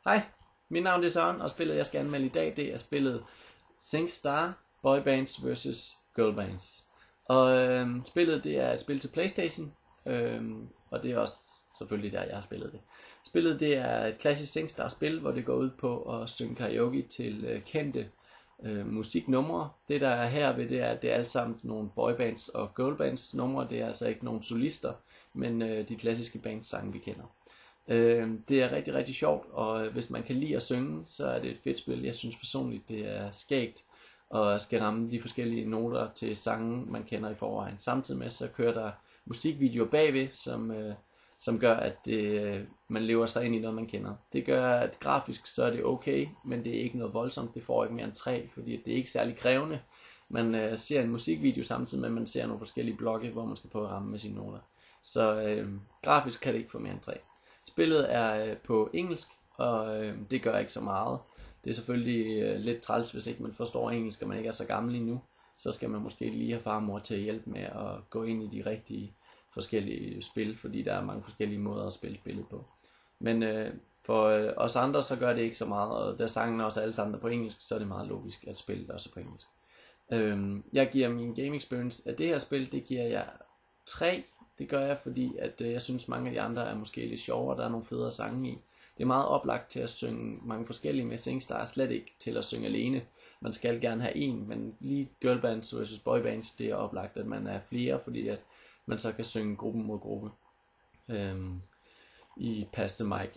Hej, mit navn er Søren, og spillet jeg skal anmelde i dag, det er spillet SingStar Boybands vs Girlbands. Og spillet det er et spil til PlayStation, og det er også selvfølgelig der jeg har spillet det. Spillet det er et klassisk SingStar spil, hvor det går ud på at synge karaoke til kendte musiknumre. Det der er her ved det er, at det er alt sammen nogle boybands og girlbands numre. Det er altså ikke nogen solister, men de klassiske bandsange vi kender. Det er rigtig rigtig sjovt, og hvis man kan lide at synge, så er det et fedt spil. Jeg synes personligt det er skægt og skal ramme de forskellige noter til sange man kender i forvejen. Samtidig med så kører der musikvideoer bagved, som gør at man lever sig ind i noget man kender. Det gør at grafisk så er det okay, men det er ikke noget voldsomt. Det får ikke mere end 3, fordi det er ikke særlig krævende. Man ser en musikvideo samtidig med at man ser nogle forskellige blokke, hvor man skal prøve at ramme med sine noter. Så grafisk kan det ikke få mere end 3. Spillet er på engelsk, og det gør ikke så meget. Det er selvfølgelig lidt træls, hvis ikke man forstår engelsk, og man ikke er så gammel endnu. Så skal man måske lige have far og mor til at hjælpe med at gå ind i de rigtige forskellige spil, fordi der er mange forskellige måder at spille spillet på. Men for os andre, så gør det ikke så meget, og da sangene også alle sammen er på engelsk, så er det meget logisk, at spillet også er på engelsk. Jeg giver min game experience af det her spil, det giver jeg 3. Det gør jeg, fordi at jeg synes mange af de andre er måske lidt sjovere, der er nogle federe sange i. Det er meget oplagt til at synge mange forskellige med. SingStar er slet ikke til at synge alene. Man skal gerne have en, men lige girlbands vs boybands, det er oplagt, at man er flere, fordi at man så kan synge gruppe mod gruppe i Pass the Mic.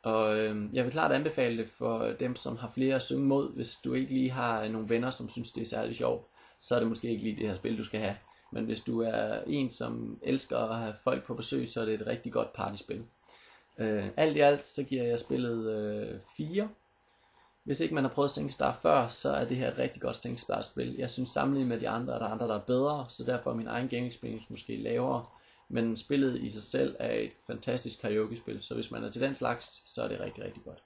Og jeg vil klart anbefale det for dem, som har flere at synge mod. Hvis du ikke lige har nogle venner, som synes det er særlig sjovt, så er det måske ikke lige det her spil, du skal have. Men hvis du er en, som elsker at have folk på besøg, så er det et rigtig godt partyspil. Alt i alt, så giver jeg spillet 4. Hvis ikke man har prøvet SingStar før, så er det her et rigtig godt SingStar-spil. Jeg synes sammenlignet med de andre, er der andre, der er bedre, så derfor er min egen game experience måske lavere. Men spillet i sig selv er et fantastisk karaoke-spil, så hvis man er til den slags, så er det rigtig, rigtig godt.